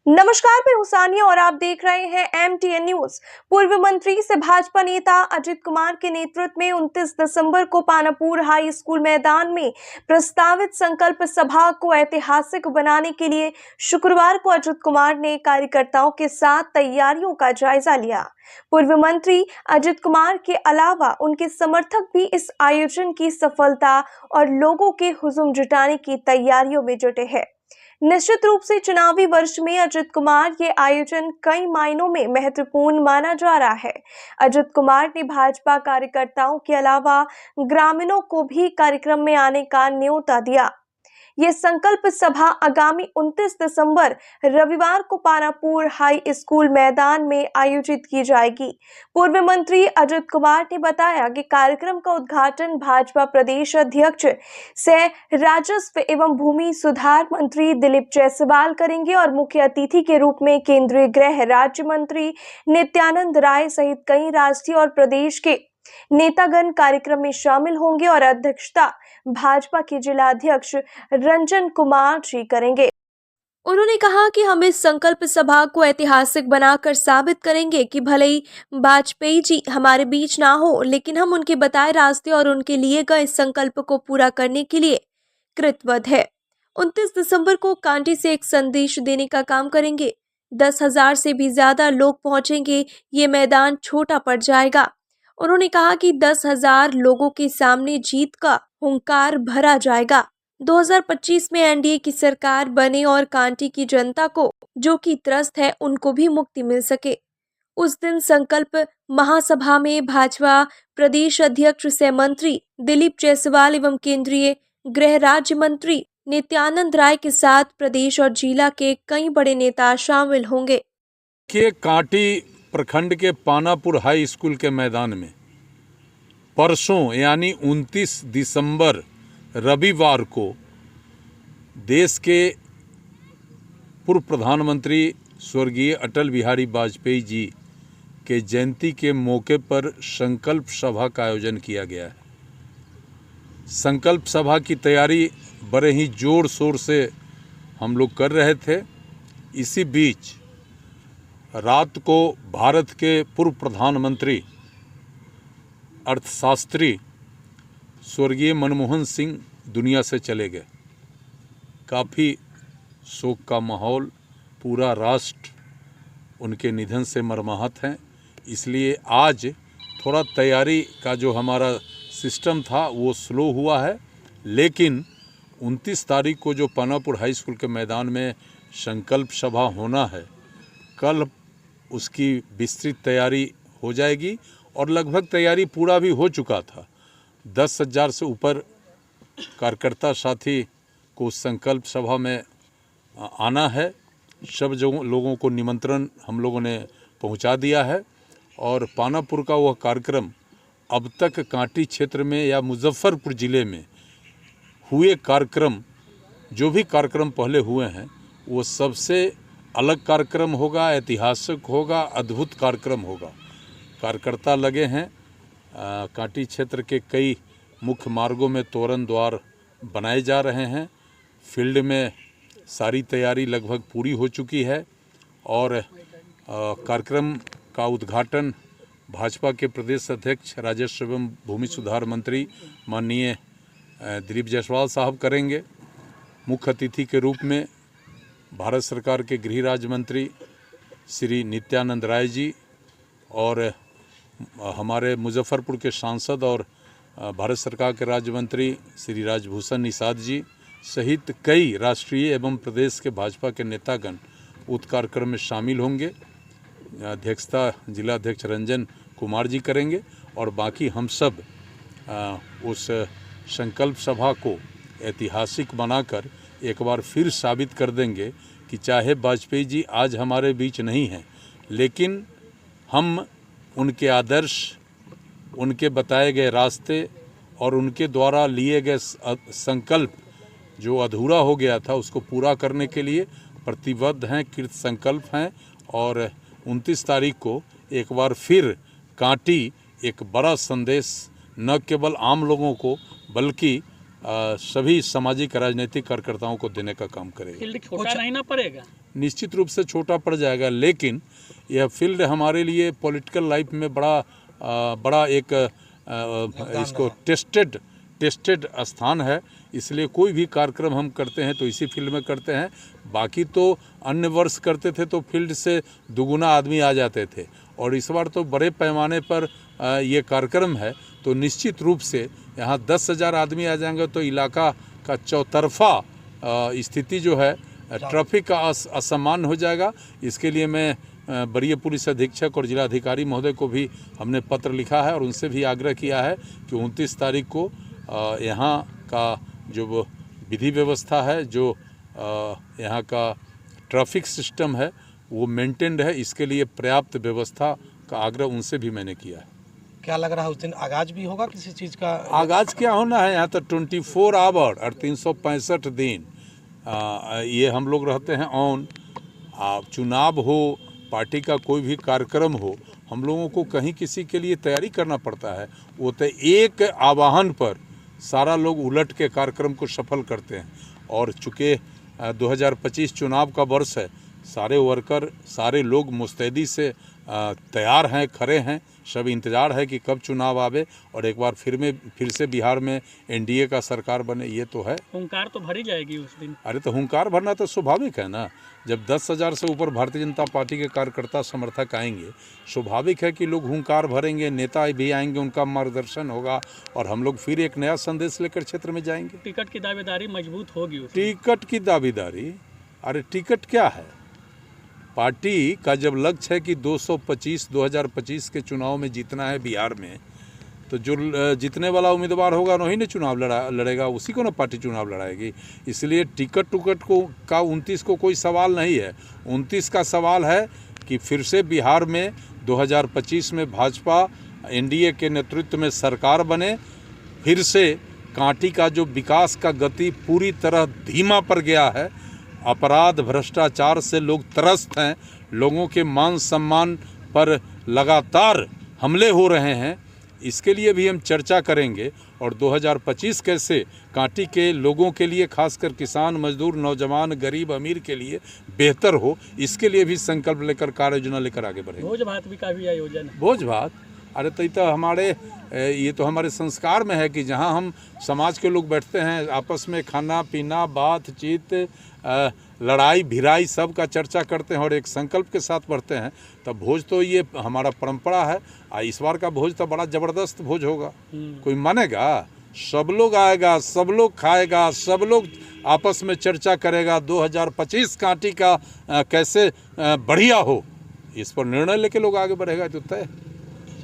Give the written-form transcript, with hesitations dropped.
नमस्कार, मैं हुसानिया और आप देख रहे हैं MTN न्यूज। पूर्व मंत्री से भाजपा नेता अजित कुमार के नेतृत्व में 29 दिसंबर को पानापुर हाई स्कूल मैदान में प्रस्तावित संकल्प सभा को ऐतिहासिक बनाने के लिए शुक्रवार को अजित कुमार ने कार्यकर्ताओं के साथ तैयारियों का जायजा लिया। पूर्व मंत्री अजित कुमार के अलावा उनके समर्थक भी इस आयोजन की सफलता और लोगों के हुजूम जुटाने की तैयारियों में जुटे हैं। निश्चित रूप से चुनावी वर्ष में अजित कुमार ये आयोजन कई मायनों में महत्वपूर्ण माना जा रहा है। अजित कुमार ने भाजपा कार्यकर्ताओं के अलावा ग्रामीणों को भी कार्यक्रम में आने का न्योता दिया। ये संकल्प सभा आगामी 29 दिसंबर रविवार को पानापुर हाई स्कूल मैदान में आयोजित की जाएगी। पूर्व मंत्री अजित कुमार ने बताया कि कार्यक्रम का उद्घाटन भाजपा प्रदेश अध्यक्ष सह राजस्व एवं भूमि सुधार मंत्री दिलीप जायसवाल करेंगे और मुख्य अतिथि के रूप में केंद्रीय गृह राज्य मंत्री नित्यानंद राय सहित कई राष्ट्रीय और प्रदेश के नेतागण कार्यक्रम में शामिल होंगे और अध्यक्षता भाजपा के जिला अध्यक्ष रंजन कुमार जी करेंगे। उन्होंने कहा कि हम इस संकल्प सभा को ऐतिहासिक बनाकर साबित करेंगे कि भले ही वाजपेयी जी हमारे बीच ना हो, लेकिन हम उनके बताए रास्ते और उनके लिए गए संकल्प को पूरा करने के लिए कृतबद्ध है। 29 दिसंबर को कांटी से एक संदेश देने का काम करेंगे। 10,000 से भी ज्यादा लोग पहुंचेंगे। ये मैदान छोटा पड़ जाएगा। उन्होंने कहा कि 10,000 लोगों के सामने जीत का हुंकार भरा जाएगा। 2025 में एनडीए की सरकार बने और कांटी की जनता को जो कि त्रस्त है उनको भी मुक्ति मिल सके। उस दिन संकल्प महासभा में भाजपा प्रदेश अध्यक्ष सह मंत्री दिलीप जायसवाल एवं केंद्रीय गृह राज्य मंत्री नित्यानंद राय के साथ प्रदेश और जिला के कई बड़े नेता शामिल होंगे। कांटी प्रखंड के पानापुर हाई स्कूल के मैदान में परसों यानी 29 दिसंबर रविवार को देश के पूर्व प्रधानमंत्री स्वर्गीय अटल बिहारी वाजपेयी जी के जयंती के मौके पर संकल्प सभा का आयोजन किया गया है। संकल्प सभा की तैयारी बड़े ही जोर शोर से हम लोग कर रहे थे। इसी बीच रात को भारत के पूर्व प्रधानमंत्री अर्थशास्त्री स्वर्गीय मनमोहन सिंह दुनिया से चले गए। काफ़ी शोक का माहौल, पूरा राष्ट्र उनके निधन से मर्माहत है। इसलिए आज थोड़ा तैयारी का जो हमारा सिस्टम था वो स्लो हुआ है, लेकिन 29 तारीख को जो पानापुर हाई स्कूल के मैदान में संकल्प सभा होना है, कल उसकी विस्तृत तैयारी हो जाएगी और लगभग तैयारी पूरा भी हो चुका था। 10,000 से ऊपर कार्यकर्ता साथी को संकल्प सभा में आना है। सब लोगों को निमंत्रण हम लोगों ने पहुंचा दिया है और पानापुर का वह कार्यक्रम अब तक कांटी क्षेत्र में या मुजफ्फरपुर ज़िले में हुए कार्यक्रम, जो भी कार्यक्रम पहले हुए हैं, वो सबसे अलग कार्यक्रम होगा, ऐतिहासिक होगा, अद्भुत कार्यक्रम होगा। कार्यकर्ता लगे हैं। कांटी क्षेत्र के कई मुख्य मार्गों में तोरण द्वार बनाए जा रहे हैं। फील्ड में सारी तैयारी लगभग पूरी हो चुकी है और कार्यक्रम का उद्घाटन भाजपा के प्रदेश अध्यक्ष राजस्व एवं भूमि सुधार मंत्री माननीय दिलीप जायसवाल साहब करेंगे। मुख्य अतिथि के रूप में भारत सरकार के गृह राज्य मंत्री श्री नित्यानंद राय जी और हमारे मुजफ्फरपुर के सांसद और भारत सरकार के राज्य मंत्री श्री राजभूषण निषाद जी सहित कई राष्ट्रीय एवं प्रदेश के भाजपा के नेतागण उस कार्यक्रम में शामिल होंगे। अध्यक्षता जिला अध्यक्ष रंजन कुमार जी करेंगे और बाकी हम सब उस संकल्प सभा को ऐतिहासिक बनाकर एक बार फिर साबित कर देंगे कि चाहे वाजपेयी जी आज हमारे बीच नहीं हैं, लेकिन हम उनके आदर्श, उनके बताए गए रास्ते और उनके द्वारा लिए गए संकल्प जो अधूरा हो गया था उसको पूरा करने के लिए प्रतिबद्ध हैं, कृत संकल्प हैं। और 29 तारीख को एक बार फिर कांटी एक बड़ा संदेश न केवल आम लोगों को बल्कि सभी सामाजिक राजनीतिक कार्यकर्ताओं को देने का काम करेगा। फील्ड छोटा नहीं ना पड़ेगा? निश्चित रूप से छोटा पड़ जाएगा, लेकिन यह फील्ड हमारे लिए पॉलिटिकल लाइफ में बड़ा एक इसको टेस्टेड स्थान है। इसलिए कोई भी कार्यक्रम हम करते हैं तो इसी फील्ड में करते हैं। बाकी तो अन्य वर्ष करते थे तो फील्ड से दुगुना आदमी आ जाते थे, और इस बार तो बड़े पैमाने पर ये कार्यक्रम है, तो निश्चित रूप से यहाँ 10,000 आदमी आ जाएंगे तो इलाका का चौतरफा स्थिति जो है ट्रैफिक का असमान हो जाएगा। इसके लिए मैं वरीय पुलिस अधीक्षक और जिलाधिकारी महोदय को भी हमने पत्र लिखा है और उनसे भी आग्रह किया है कि 29 तारीख को यहाँ का जो विधि व्यवस्था है, जो यहाँ का ट्रैफिक सिस्टम है वो मेंटेन्ड है, इसके लिए पर्याप्त व्यवस्था का आग्रह उनसे भी मैंने किया है। क्या लग रहा है उस दिन आगाज भी होगा किसी चीज़ का? आगाज क्या होना है, यहाँ तो 24 आवर और 365 दिन ये हम लोग रहते हैं ऑन। चुनाव हो, पार्टी का कोई भी कार्यक्रम हो, हम लोगों को कहीं किसी के लिए तैयारी करना पड़ता है। वो तो एक आवाहन पर सारा लोग उलट के कार्यक्रम को सफल करते हैं। और चूँकि 2025 चुनाव का वर्ष है, सारे वर्कर, सारे लोग मुस्तैदी से तैयार हैं, खड़े हैं, सब इंतज़ार है कि कब चुनाव आवे और एक बार फिर से बिहार में एनडीए का सरकार बने। ये तो है, हुंकार तो भरी जाएगी उस दिन। अरे तो हुंकार भरना तो स्वाभाविक है ना। जब 10,000 से ऊपर भारतीय जनता पार्टी के कार्यकर्ता समर्थक आएंगे, स्वाभाविक है कि लोग हुंकार भरेंगे, नेता भी आएंगे, उनका मार्गदर्शन होगा और हम लोग फिर एक नया संदेश लेकर क्षेत्र में जाएंगे। टिकट की दावेदारी मजबूत होगी। टिकट की दावेदारी, अरे टिकट क्या है? पार्टी का जब लक्ष्य है कि 2025 के चुनाव में जीतना है बिहार में, तो जो जीतने वाला उम्मीदवार होगा वही ने चुनाव लड़ेगा, उसी को ना पार्टी चुनाव लड़ाएगी। इसलिए टिकट का 29 को कोई सवाल नहीं है। 29 का सवाल है कि फिर से बिहार में 2025 में भाजपा एनडीए के नेतृत्व में सरकार बने। फिर से कांटी का जो विकास का गति पूरी तरह धीमा पड़ गया है, अपराध भ्रष्टाचार से लोग त्रस्त हैं, लोगों के मान सम्मान पर लगातार हमले हो रहे हैं, इसके लिए भी हम चर्चा करेंगे। और 2025 कैसे कांटी के लोगों के लिए, खासकर किसान, मजदूर, नौजवान, गरीब, अमीर के लिए बेहतर हो, इसके लिए भी संकल्प लेकर कार्य योजना लेकर आगे बढ़ेंगे। भोज भात भी का भी आयोजन है। भोज भात, अरे तो ये तो हमारे संस्कार में है कि जहाँ हम समाज के लोग बैठते हैं, आपस में खाना पीना, बातचीत, लड़ाई भिड़ाई सब का चर्चा करते हैं और एक संकल्प के साथ बढ़ते हैं, तब भोज तो ये हमारा परंपरा है। इस बार का भोज तो बड़ा ज़बरदस्त भोज होगा। कोई मानेगा? सब लोग आएगा, सब लोग खाएगा, सब लोग आपस में चर्चा करेगा 2025 कांटी का कैसे बढ़िया हो, इस पर निर्णय लेके लोग आगे बढ़ेगा। तो तय